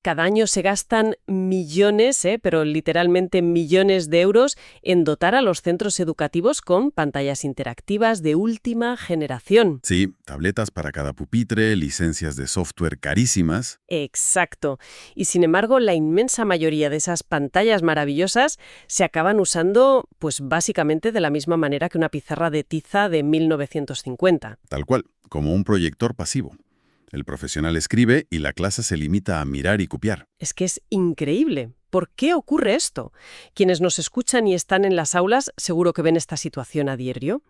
Cada año se gastan millones, pero literalmente millones de euros en dotar a los centros educativos con pantallas interactivas de última generación. Sí, tabletas para cada pupitre, licencias de software carísimas. Exacto. Y sin embargo, la inmensa mayoría de esas pantallas maravillosas se acaban usando, pues básicamente de la misma manera que una pizarra de tiza de 1950. Tal cual, como un proyector pasivo. El profesional escribe y la clase se limita a mirar y copiar. Es que es increíble. ¿Por qué ocurre esto? Quienes nos escuchan y están en las aulas seguro que ven esta situación a diario.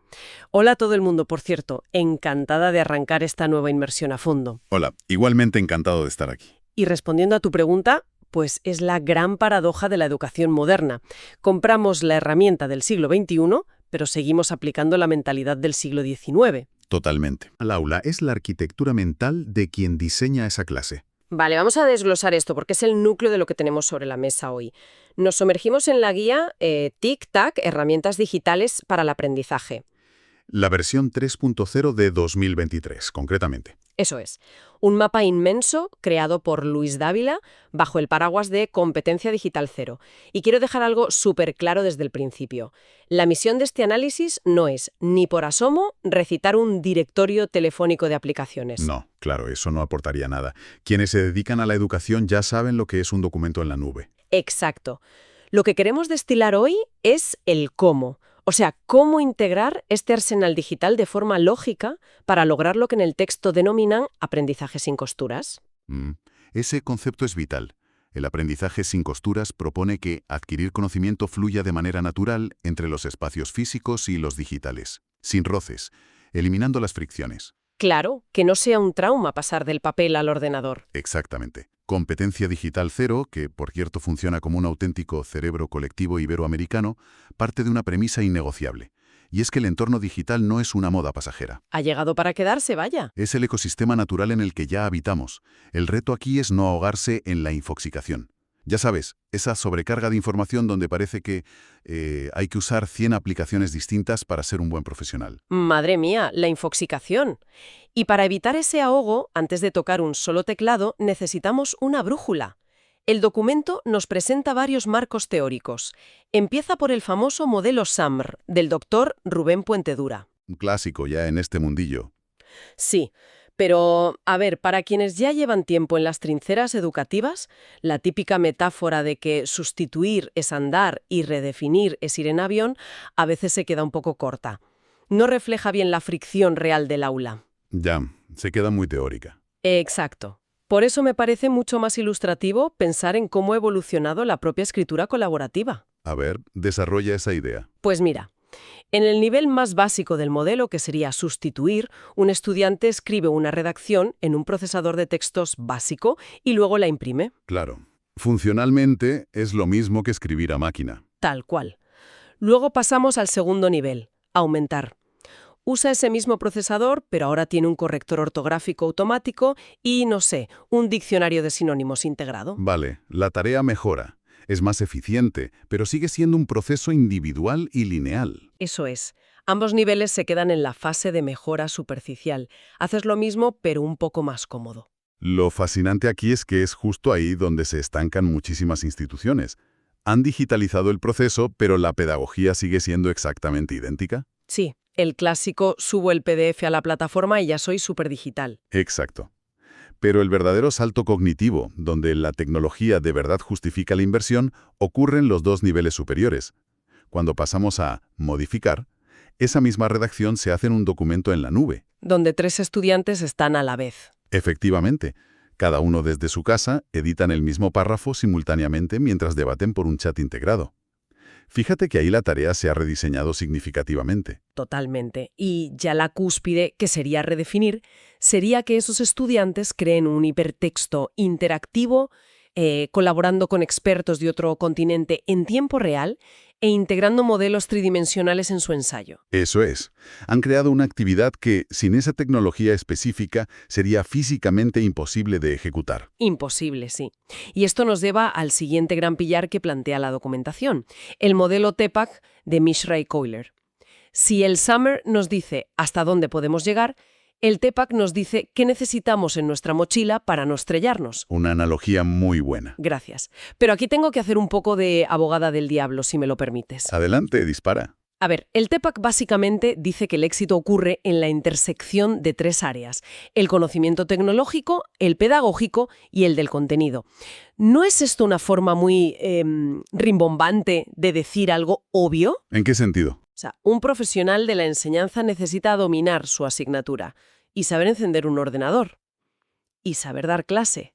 Hola a todo el mundo, por cierto. Encantada de arrancar esta nueva inmersión a fondo. Hola, igualmente encantado de estar aquí. Y respondiendo a tu pregunta, pues es la gran paradoja de la educación moderna. Compramos la herramienta del siglo XXI, pero seguimos aplicando la mentalidad del siglo XIX. Totalmente. El aula es la arquitectura mental de quien diseña esa clase. Vale, vamos a desglosar esto porque es el núcleo de lo que tenemos sobre la mesa hoy. Nos sumergimos en la guía Tic-Tac, herramientas digitales para el aprendizaje. La versión 3.0 de 2023, concretamente. Eso es, un mapa inmenso creado por Luis Dávila bajo el paraguas de Competencia Digital Cero. Y quiero dejar algo súper claro desde el principio. La misión de este análisis no es, ni por asomo, recitar un directorio telefónico de aplicaciones. No, claro, eso no aportaría nada. Quienes se dedican a la educación ya saben lo que es un documento en la nube. Exacto. Lo que queremos destilar hoy es el cómo. O sea, cómo integrar este arsenal digital de forma lógica para lograr lo que en el texto denominan aprendizaje sin costuras. Ese concepto es vital. El aprendizaje sin costuras propone que adquirir conocimiento fluya de manera natural entre los espacios físicos y los digitales, sin roces, eliminando las fricciones. Claro, que no sea un trauma pasar del papel al ordenador. Exactamente. Competencia Digital Cero, que por cierto funciona como un auténtico cerebro colectivo iberoamericano, parte de una premisa innegociable. Y es que el entorno digital no es una moda pasajera. Ha llegado para quedarse, vaya. Es el ecosistema natural en el que ya habitamos. El reto aquí es no ahogarse en la infoxicación. Ya sabes, esa sobrecarga de información donde parece que hay que usar 100 aplicaciones distintas para ser un buen profesional. Madre mía, la infoxicación. Y para evitar ese ahogo, antes de tocar un solo teclado, necesitamos una brújula. El documento nos presenta varios marcos teóricos. Empieza por el famoso modelo SAMR, del doctor Rubén Puentedura. Un clásico ya en este mundillo. Sí, pero, a ver, para quienes ya llevan tiempo en las trincheras educativas, la típica metáfora de que sustituir es andar y redefinir es ir en avión, a veces se queda un poco corta. No refleja bien la fricción real del aula. Ya, se queda muy teórica. Exacto. Por eso me parece mucho más ilustrativo pensar en cómo ha evolucionado la propia escritura colaborativa. A ver, desarrolla esa idea. Pues mira, en el nivel más básico del modelo, que sería sustituir, un estudiante escribe una redacción en un procesador de textos básico y luego la imprime. Claro. Funcionalmente es lo mismo que escribir a máquina. Tal cual. Luego pasamos al segundo nivel, aumentar. Usa ese mismo procesador, pero ahora tiene un corrector ortográfico automático y, no sé, un diccionario de sinónimos integrado. Vale, la tarea mejora. Es más eficiente, pero sigue siendo un proceso individual y lineal. Eso es. Ambos niveles se quedan en la fase de mejora superficial. Haces lo mismo, pero un poco más cómodo. Lo fascinante aquí es que es justo ahí donde se estancan muchísimas instituciones. Han digitalizado el proceso, pero la pedagogía sigue siendo exactamente idéntica. Sí, el clásico subo el PDF a la plataforma y ya soy superdigital. Exacto. Pero el verdadero salto cognitivo, donde la tecnología de verdad justifica la inversión, ocurre en los dos niveles superiores. Cuando pasamos a modificar, esa misma redacción se hace en un documento en la nube. Donde 3 estudiantes están a la vez. Efectivamente, cada uno desde su casa editan el mismo párrafo simultáneamente mientras debaten por un chat integrado. Fíjate que ahí la tarea se ha rediseñado significativamente. Totalmente. Y ya la cúspide, que sería redefinir, sería que esos estudiantes creen un hipertexto interactivo, colaborando con expertos de otro continente en tiempo real e integrando modelos tridimensionales en su ensayo. Eso es. Han creado una actividad que, sin esa tecnología específica, sería físicamente imposible de ejecutar. Imposible, sí. Y esto nos lleva al siguiente gran pillar que plantea la documentación, el modelo TEPAC de Mishra y Coiler. Si el SAMR nos dice hasta dónde podemos llegar, El TEPAC nos dice qué necesitamos en nuestra mochila para no estrellarnos. Una analogía muy buena. Gracias. Pero aquí tengo que hacer un poco de abogada del diablo, si me lo permites. Adelante, dispara. A ver, el TEPAC básicamente dice que el éxito ocurre en la intersección de 3 áreas: el conocimiento tecnológico, el pedagógico y el del contenido. ¿No es esto una forma muy rimbombante de decir algo obvio? ¿En qué sentido? O sea, un profesional de la enseñanza necesita dominar su asignatura y saber encender un ordenador y saber dar clase.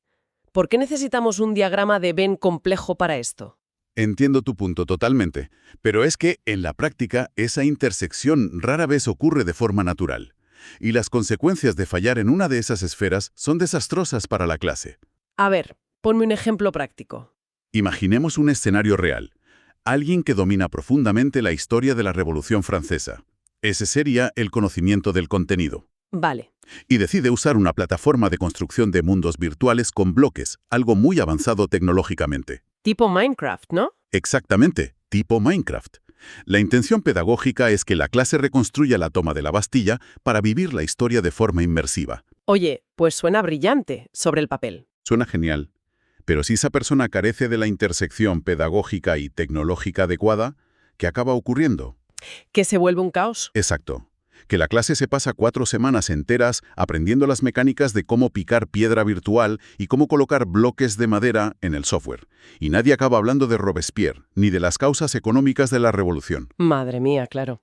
¿Por qué necesitamos un diagrama de Venn complejo para esto? Entiendo tu punto totalmente, pero es que, en la práctica, esa intersección rara vez ocurre de forma natural, y las consecuencias de fallar en una de esas esferas son desastrosas para la clase. A ver, ponme un ejemplo práctico. Imaginemos un escenario real. Alguien que domina profundamente la historia de la Revolución Francesa. Ese sería el conocimiento del contenido. Vale. Y decide usar una plataforma de construcción de mundos virtuales con bloques, algo muy avanzado tecnológicamente. Tipo Minecraft, ¿no? Exactamente, tipo Minecraft. La intención pedagógica es que la clase reconstruya la toma de la Bastilla para vivir la historia de forma inmersiva. Oye, pues suena brillante sobre el papel. Suena genial. Pero si esa persona carece de la intersección pedagógica y tecnológica adecuada, ¿qué acaba ocurriendo? ¿Que se vuelve un caos? Exacto. Que la clase se pasa 4 semanas enteras aprendiendo las mecánicas de cómo picar piedra virtual y cómo colocar bloques de madera en el software. Y nadie acaba hablando de Robespierre, ni de las causas económicas de la revolución. Madre mía, claro.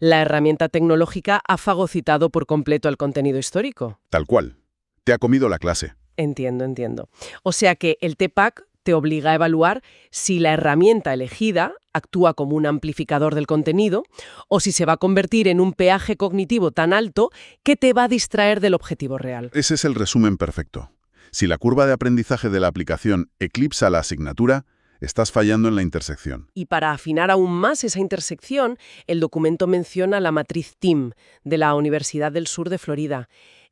La herramienta tecnológica ha fagocitado por completo el contenido histórico. Tal cual. Te ha comido la clase. Entiendo. O sea que el TEPAC te obliga a evaluar si la herramienta elegida actúa como un amplificador del contenido o si se va a convertir en un peaje cognitivo tan alto que te va a distraer del objetivo real. Ese es el resumen perfecto. Si la curva de aprendizaje de la aplicación eclipsa la asignatura, estás fallando en la intersección. Y para afinar aún más esa intersección, el documento menciona la matriz TIM de la Universidad del Sur de Florida.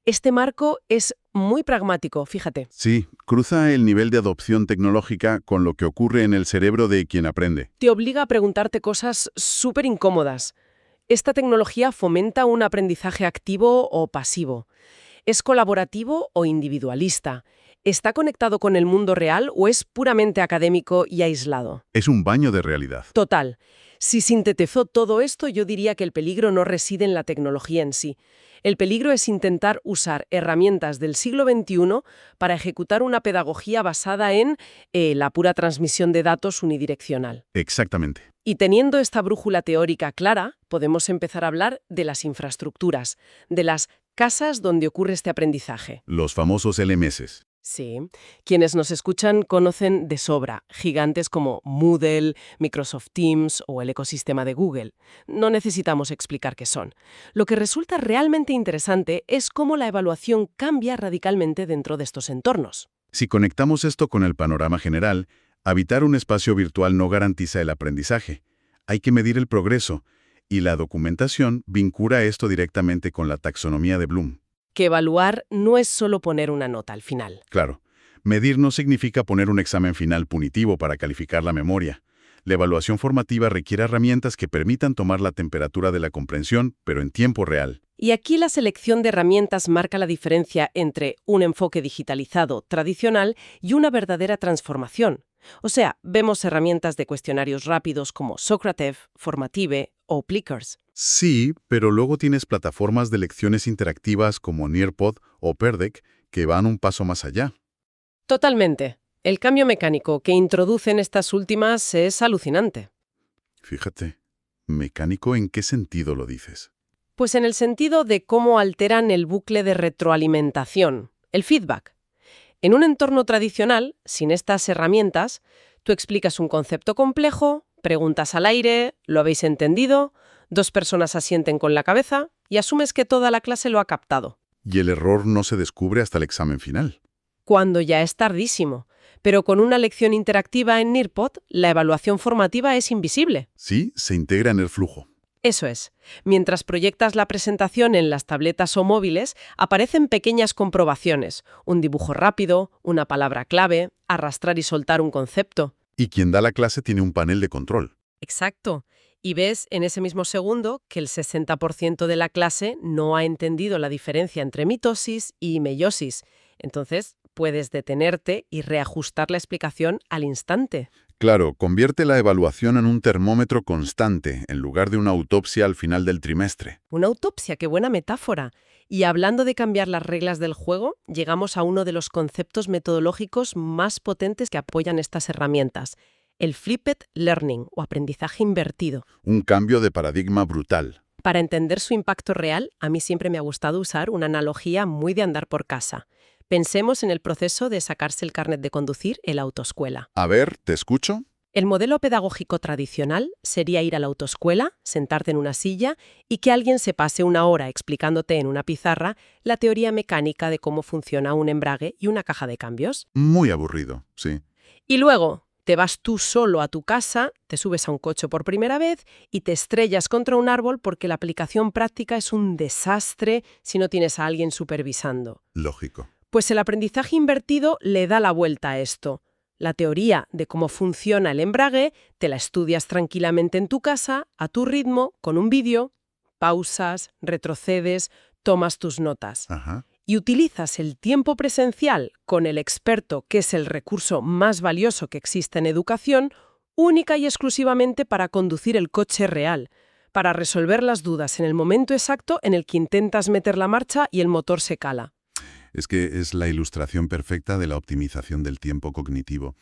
Este marco es muy pragmático, fíjate. Sí, cruza el nivel de adopción tecnológica con lo que ocurre en el cerebro de quien aprende. Te obliga a preguntarte cosas súper incómodas. ¿Esta tecnología fomenta un aprendizaje activo o pasivo? ¿Es colaborativo o individualista? ¿Está conectado con el mundo real o es puramente académico y aislado? Es un baño de realidad. Total. Si sintetizó todo esto, yo diría que el peligro no reside en la tecnología en sí. El peligro es intentar usar herramientas del siglo XXI para ejecutar una pedagogía basada en la pura transmisión de datos unidireccional. Exactamente. Y teniendo esta brújula teórica clara, podemos empezar a hablar de las infraestructuras, de las casas donde ocurre este aprendizaje. Los famosos LMS. Sí, quienes nos escuchan conocen de sobra gigantes como Moodle, Microsoft Teams o el ecosistema de Google. No necesitamos explicar qué son. Lo que resulta realmente interesante es cómo la evaluación cambia radicalmente dentro de estos entornos. Si conectamos esto con el panorama general, habitar un espacio virtual no garantiza el aprendizaje. Hay que medir el progreso, y la documentación vincula esto directamente con la taxonomía de Bloom. Que evaluar no es solo poner una nota al final. Claro, medir no significa poner un examen final punitivo para calificar la memoria. La evaluación formativa requiere herramientas que permitan tomar la temperatura de la comprensión, pero en tiempo real. Y aquí la selección de herramientas marca la diferencia entre un enfoque digitalizado tradicional y una verdadera transformación. O sea, vemos herramientas de cuestionarios rápidos como Socrative, Formative o Plickers. Sí, pero luego tienes plataformas de lecciones interactivas como Nearpod o Perdec que van un paso más allá. Totalmente. El cambio mecánico que introducen estas últimas es alucinante. Fíjate, ¿mecánico en qué sentido lo dices? Pues en el sentido de cómo alteran el bucle de retroalimentación, el feedback. En un entorno tradicional, sin estas herramientas, tú explicas un concepto complejo, preguntas al aire, ¿lo habéis entendido?, 2 personas asienten con la cabeza y asumes que toda la clase lo ha captado. Y el error no se descubre hasta el examen final. Cuando ya es tardísimo. Pero con una lección interactiva en Nearpod, la evaluación formativa es invisible. Sí, se integra en el flujo. Eso es. Mientras proyectas la presentación en las tabletas o móviles, aparecen pequeñas comprobaciones. Un dibujo rápido, una palabra clave, arrastrar y soltar un concepto. Y quien da la clase tiene un panel de control. Exacto. Y ves en ese mismo segundo que el 60% de la clase no ha entendido la diferencia entre mitosis y meiosis. Entonces, puedes detenerte y reajustar la explicación al instante. Claro, convierte la evaluación en un termómetro constante, en lugar de una autopsia al final del trimestre. Una autopsia, qué buena metáfora. Y hablando de cambiar las reglas del juego, llegamos a uno de los conceptos metodológicos más potentes que apoyan estas herramientas, el flipped learning o aprendizaje invertido. Un cambio de paradigma brutal. Para entender su impacto real, a mí siempre me ha gustado usar una analogía muy de andar por casa. Pensemos en el proceso de sacarse el carnet de conducir en la autoescuela. A ver, ¿te escucho? El modelo pedagógico tradicional sería ir a la autoescuela, sentarte en una silla y que alguien se pase una hora explicándote en una pizarra la teoría mecánica de cómo funciona un embrague y una caja de cambios. Muy aburrido, sí. Y luego te vas tú solo a tu casa, te subes a un coche por primera vez y te estrellas contra un árbol porque la aplicación práctica es un desastre si no tienes a alguien supervisando. Lógico. Pues el aprendizaje invertido le da la vuelta a esto. La teoría de cómo funciona el embrague te la estudias tranquilamente en tu casa, a tu ritmo, con un vídeo, pausas, retrocedes, tomas tus notas. Ajá. Y utilizas el tiempo presencial con el experto, que es el recurso más valioso que existe en educación, única y exclusivamente para conducir el coche real, para resolver las dudas en el momento exacto en el que intentas meter la marcha y el motor se cala. Es que es la ilustración perfecta de la optimización del tiempo cognitivo.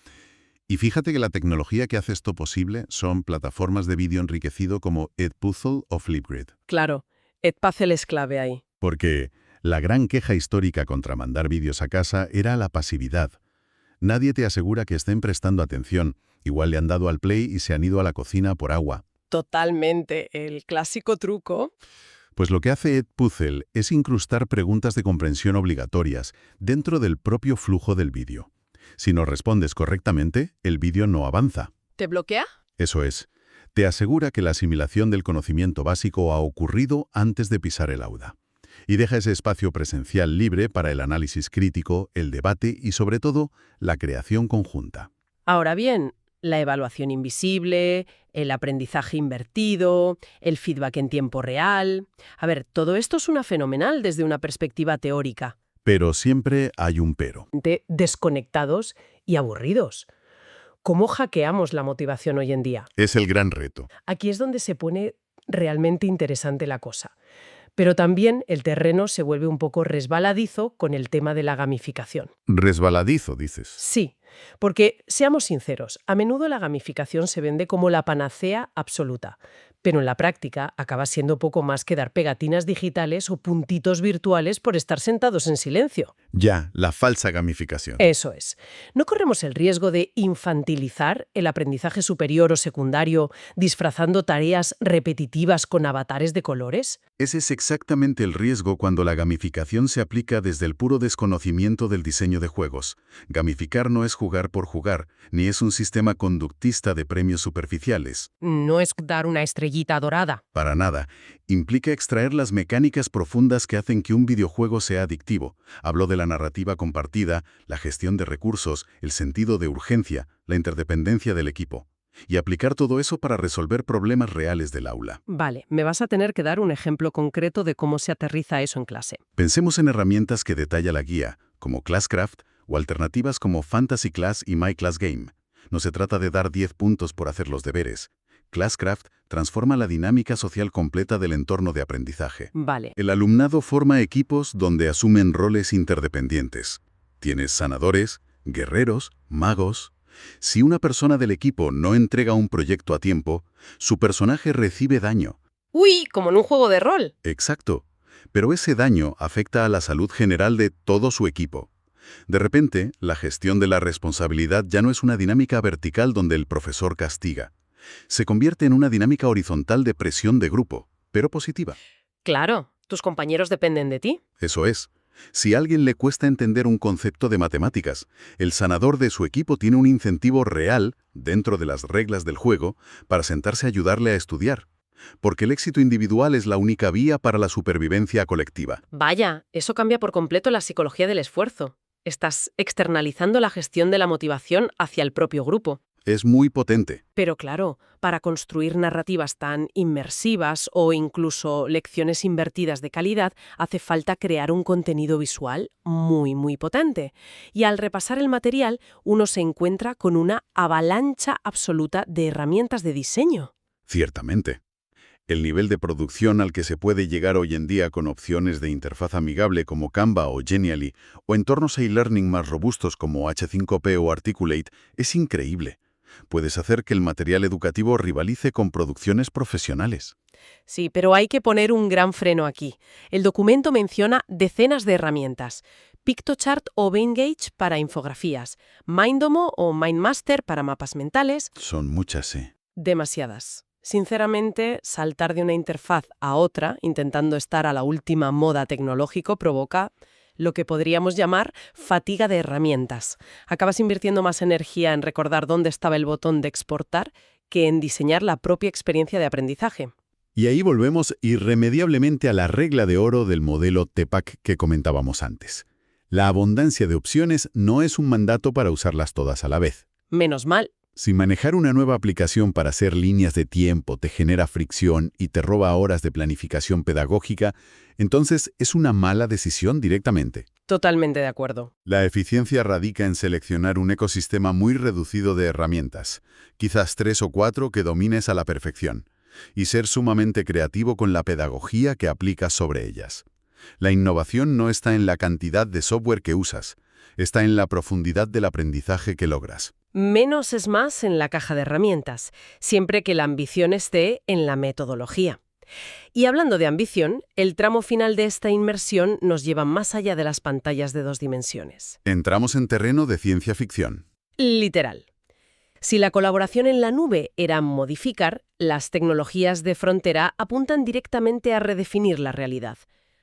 Y fíjate que la tecnología que hace esto posible son plataformas de vídeo enriquecido como Edpuzzle o Flipgrid. Claro, Edpuzzle es clave ahí. Porque la gran queja histórica contra mandar vídeos a casa era la pasividad. Nadie te asegura que estén prestando atención. Igual le han dado al play y se han ido a la cocina por agua. Totalmente, el clásico truco. Pues lo que hace Edpuzzle es incrustar preguntas de comprensión obligatorias dentro del propio flujo del vídeo. Si no respondes correctamente, el vídeo no avanza. ¿Te bloquea? Eso es, te asegura que la asimilación del conocimiento básico ha ocurrido antes de pisar el aula. Y deja ese espacio presencial libre para el análisis crítico, el debate y, sobre todo, la creación conjunta. Ahora bien, la evaluación invisible, el aprendizaje invertido, el feedback en tiempo real. A ver, todo esto suena fenomenal desde una perspectiva teórica. Pero siempre hay un pero. Desconectados y aburridos. ¿Cómo hackeamos la motivación hoy en día? Es el gran reto. Aquí es donde se pone realmente interesante la cosa. Pero también el terreno se vuelve un poco resbaladizo con el tema de la gamificación. Resbaladizo, dices. Sí, porque, seamos sinceros, a menudo la gamificación se vende como la panacea absoluta, pero en la práctica acaba siendo poco más que dar pegatinas digitales o puntitos virtuales por estar sentados en silencio. Ya, la falsa gamificación. Eso es. ¿No corremos el riesgo de infantilizar el aprendizaje superior o secundario disfrazando tareas repetitivas con avatares de colores? Ese es exactamente el riesgo cuando la gamificación se aplica desde el puro desconocimiento del diseño de juegos. Gamificar no es jugar por jugar, ni es un sistema conductista de premios superficiales. No es dar una estrellita dorada. Para nada. Implica extraer las mecánicas profundas que hacen que un videojuego sea adictivo. Hablo de la narrativa compartida, la gestión de recursos, el sentido de urgencia, la interdependencia del equipo. Y aplicar todo eso para resolver problemas reales del aula. Vale, me vas a tener que dar un ejemplo concreto de cómo se aterriza eso en clase. Pensemos en herramientas que detalla la guía, como Classcraft, o alternativas como Fantasy Class y My Class Game. No se trata de dar 10 puntos por hacer los deberes. Classcraft transforma la dinámica social completa del entorno de aprendizaje. Vale. El alumnado forma equipos donde asumen roles interdependientes. Tienes sanadores, guerreros, magos. Si una persona del equipo no entrega un proyecto a tiempo, su personaje recibe daño. ¡Uy! Como en un juego de rol. Exacto. Pero ese daño afecta a la salud general de todo su equipo. De repente, la gestión de la responsabilidad ya no es una dinámica vertical donde el profesor castiga. Se convierte en una dinámica horizontal de presión de grupo, pero positiva. Claro, tus compañeros dependen de ti. Eso es. Si a alguien le cuesta entender un concepto de matemáticas, el sanador de su equipo tiene un incentivo real, dentro de las reglas del juego, para sentarse a ayudarle a estudiar. Porque el éxito individual es la única vía para la supervivencia colectiva. Vaya, eso cambia por completo la psicología del esfuerzo. Estás externalizando la gestión de la motivación hacia el propio grupo. Es muy potente. Pero claro, para construir narrativas tan inmersivas o incluso lecciones invertidas de calidad, hace falta crear un contenido visual muy, muy potente. Y al repasar el material, uno se encuentra con una avalancha absoluta de herramientas de diseño. Ciertamente. El nivel de producción al que se puede llegar hoy en día con opciones de interfaz amigable como Canva o Genially, o entornos e-learning más robustos como H5P o Articulate, es increíble. Puedes hacer que el material educativo rivalice con producciones profesionales. Sí, pero hay que poner un gran freno aquí. El documento menciona decenas de herramientas. Pictochart o Venngage para infografías, Mindomo o Mindmaster para mapas mentales. Son muchas, sí. Demasiadas. Sinceramente, saltar de una interfaz a otra, intentando estar a la última moda tecnológico, provoca lo que podríamos llamar fatiga de herramientas. Acabas invirtiendo más energía en recordar dónde estaba el botón de exportar que en diseñar la propia experiencia de aprendizaje. Y ahí volvemos irremediablemente a la regla de oro del modelo TEPAC que comentábamos antes. La abundancia de opciones no es un mandato para usarlas todas a la vez. Menos mal. Si manejar una nueva aplicación para hacer líneas de tiempo te genera fricción y te roba horas de planificación pedagógica, entonces es una mala decisión directamente. Totalmente de acuerdo. La eficiencia radica en seleccionar un ecosistema muy reducido de herramientas, quizás 3 o 4 que domines a la perfección, y ser sumamente creativo con la pedagogía que aplicas sobre ellas. La innovación no está en la cantidad de software que usas, está en la profundidad del aprendizaje que logras. Menos es más en la caja de herramientas, siempre que la ambición esté en la metodología. Y hablando de ambición, el tramo final de esta inmersión nos lleva más allá de las pantallas de 2 dimensiones. Entramos en terreno de ciencia ficción. Literal. Si la colaboración en la nube era modificar, las tecnologías de frontera apuntan directamente a redefinir la realidad.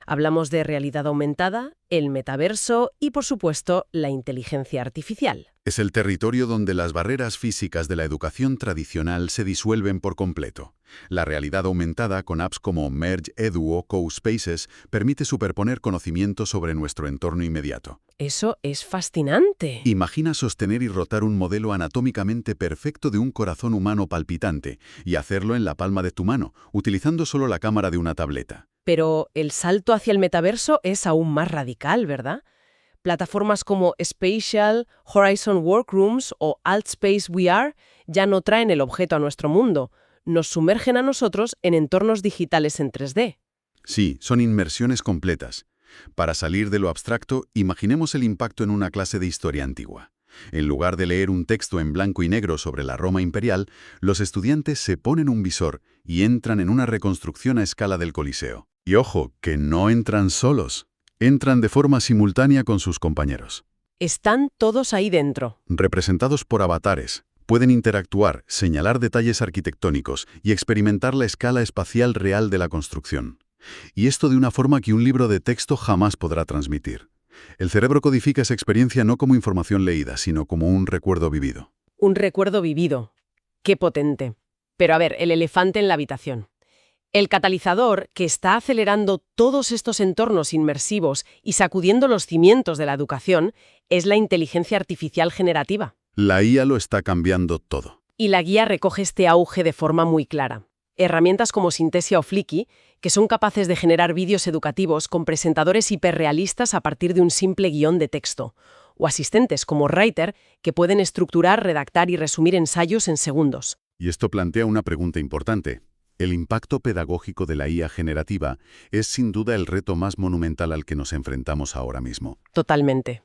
Hablamos de realidad aumentada, el metaverso y, por supuesto, la inteligencia artificial. Es el territorio donde las barreras físicas de la educación tradicional se disuelven por completo. La realidad aumentada, con apps como Merge Edu o CoSpaces, permite superponer conocimiento sobre nuestro entorno inmediato. Eso es fascinante. Imagina sostener y rotar un modelo anatómicamente perfecto de un corazón humano palpitante y hacerlo en la palma de tu mano, utilizando solo la cámara de una tableta. Pero el salto hacia el metaverso es aún más radical, ¿verdad? Plataformas como Spatial, Horizon Workrooms o Altspace VR ya no traen el objeto a nuestro mundo, nos sumergen a nosotros en entornos digitales en 3D. Sí, son inmersiones completas. Para salir de lo abstracto, imaginemos el impacto en una clase de historia antigua. En lugar de leer un texto en blanco y negro sobre la Roma imperial, los estudiantes se ponen un visor y entran en una reconstrucción a escala del Coliseo. Y ojo, que no entran solos. Entran de forma simultánea con sus compañeros. Están todos ahí dentro. Representados por avatares, pueden interactuar, señalar detalles arquitectónicos y experimentar la escala espacial real de la construcción. Y esto de una forma que un libro de texto jamás podrá transmitir. El cerebro codifica esa experiencia no como información leída, sino como un recuerdo vivido. Un recuerdo vivido. ¡Qué potente! Pero a ver, el elefante en la habitación. El catalizador que está acelerando todos estos entornos inmersivos y sacudiendo los cimientos de la educación es la inteligencia artificial generativa. La IA lo está cambiando todo. Y la guía recoge este auge de forma muy clara. Herramientas como Synthesia o Flicky, que son capaces de generar vídeos educativos con presentadores hiperrealistas a partir de un simple guión de texto. O asistentes como Writer, que pueden estructurar, redactar y resumir ensayos en segundos. Y esto plantea una pregunta importante. El impacto pedagógico de la IA generativa es sin duda el reto más monumental al que nos enfrentamos ahora mismo. Totalmente.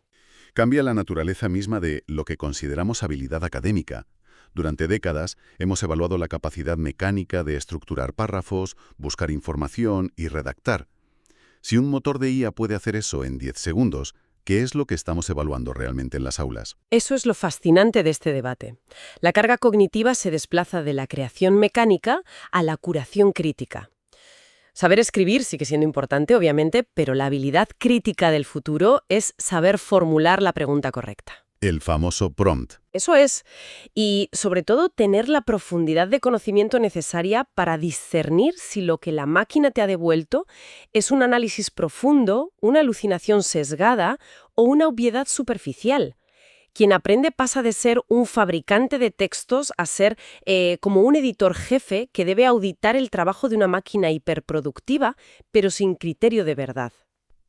Cambia la naturaleza misma de lo que consideramos habilidad académica. Durante décadas hemos evaluado la capacidad mecánica de estructurar párrafos, buscar información y redactar. Si un motor de IA puede hacer eso en 10 segundos, ¿qué es lo que estamos evaluando realmente en las aulas? Eso es lo fascinante de este debate. La carga cognitiva se desplaza de la creación mecánica a la curación crítica. Saber escribir sigue siendo importante, obviamente, pero la habilidad crítica del futuro es saber formular la pregunta correcta. El famoso prompt. Eso es. Y, sobre todo, tener la profundidad de conocimiento necesaria para discernir si lo que la máquina te ha devuelto es un análisis profundo, una alucinación sesgada o una obviedad superficial. Quien aprende pasa de ser un fabricante de textos a ser como un editor jefe que debe auditar el trabajo de una máquina hiperproductiva, pero sin criterio de verdad.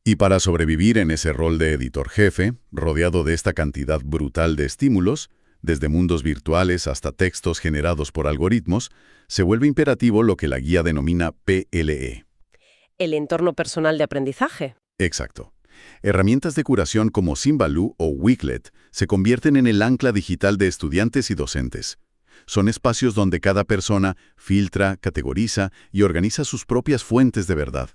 Y para sobrevivir en ese rol de editor jefe, rodeado de esta cantidad brutal de estímulos, desde mundos virtuales hasta textos generados por algoritmos, se vuelve imperativo lo que la guía denomina PLE. El entorno personal de aprendizaje. Exacto. Herramientas de curación como Symbaloo o Wiklet se convierten en el ancla digital de estudiantes y docentes. Son espacios donde cada persona filtra, categoriza y organiza sus propias fuentes de verdad.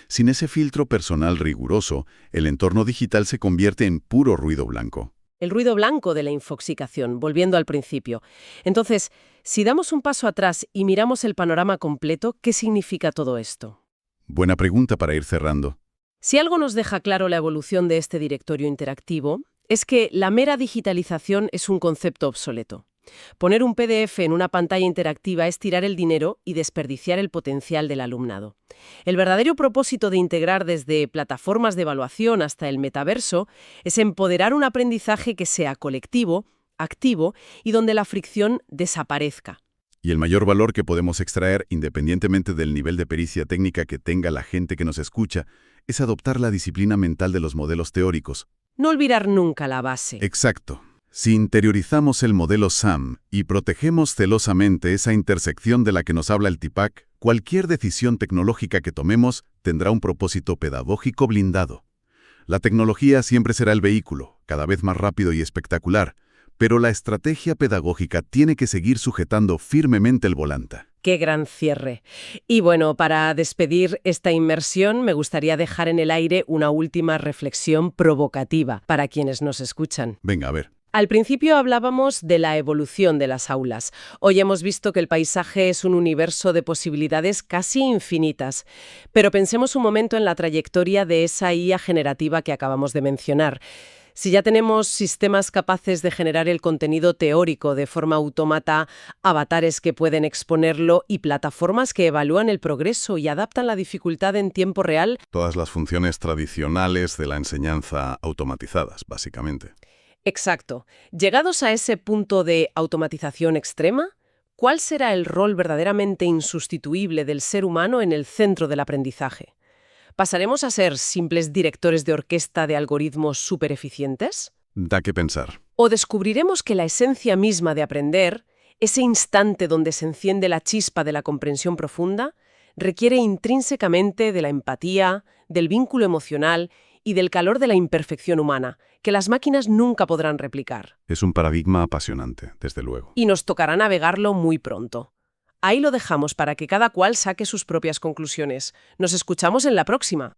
Sin ese filtro personal riguroso, el entorno digital se convierte en puro ruido blanco. El ruido blanco de la infoxicación, volviendo al principio. Entonces, si damos un paso atrás y miramos el panorama completo, ¿qué significa todo esto? Buena pregunta para ir cerrando. Si algo nos deja claro la evolución de este directorio interactivo, es que la mera digitalización es un concepto obsoleto. Poner un PDF en una pantalla interactiva es tirar el dinero y desperdiciar el potencial del alumnado. El verdadero propósito de integrar desde plataformas de evaluación hasta el metaverso es empoderar un aprendizaje que sea colectivo, activo y donde la fricción desaparezca. Y el mayor valor que podemos extraer, independientemente del nivel de pericia técnica que tenga la gente que nos escucha, es adoptar la disciplina mental de los modelos teóricos. No olvidar nunca la base. Exacto. Si interiorizamos el modelo SAM y protegemos celosamente esa intersección de la que nos habla el TIPAC, cualquier decisión tecnológica que tomemos tendrá un propósito pedagógico blindado. La tecnología siempre será el vehículo, cada vez más rápido y espectacular, pero la estrategia pedagógica tiene que seguir sujetando firmemente el volante. ¡Qué gran cierre! Y bueno, para despedir esta inmersión, me gustaría dejar en el aire una última reflexión provocativa para quienes nos escuchan. Venga, a ver. Al principio hablábamos de la evolución de las aulas. Hoy hemos visto que el paisaje es un universo de posibilidades casi infinitas. Pero pensemos un momento en la trayectoria de esa IA generativa que acabamos de mencionar. Si ya tenemos sistemas capaces de generar el contenido teórico de forma autómata, avatares que pueden exponerlo y plataformas que evalúan el progreso y adaptan la dificultad en tiempo real. Todas las funciones tradicionales de la enseñanza automatizadas, básicamente. Exacto. Llegados a ese punto de automatización extrema, ¿cuál será el rol verdaderamente insustituible del ser humano en el centro del aprendizaje? ¿Pasaremos a ser simples directores de orquesta de algoritmos supereficientes? Da que pensar. ¿O descubriremos que la esencia misma de aprender, ese instante donde se enciende la chispa de la comprensión profunda, requiere intrínsecamente de la empatía, del vínculo emocional y del calor de la imperfección humana, que las máquinas nunca podrán replicar? Es un paradigma apasionante, desde luego. Y nos tocará navegarlo muy pronto. Ahí lo dejamos para que cada cual saque sus propias conclusiones. Nos escuchamos en la próxima.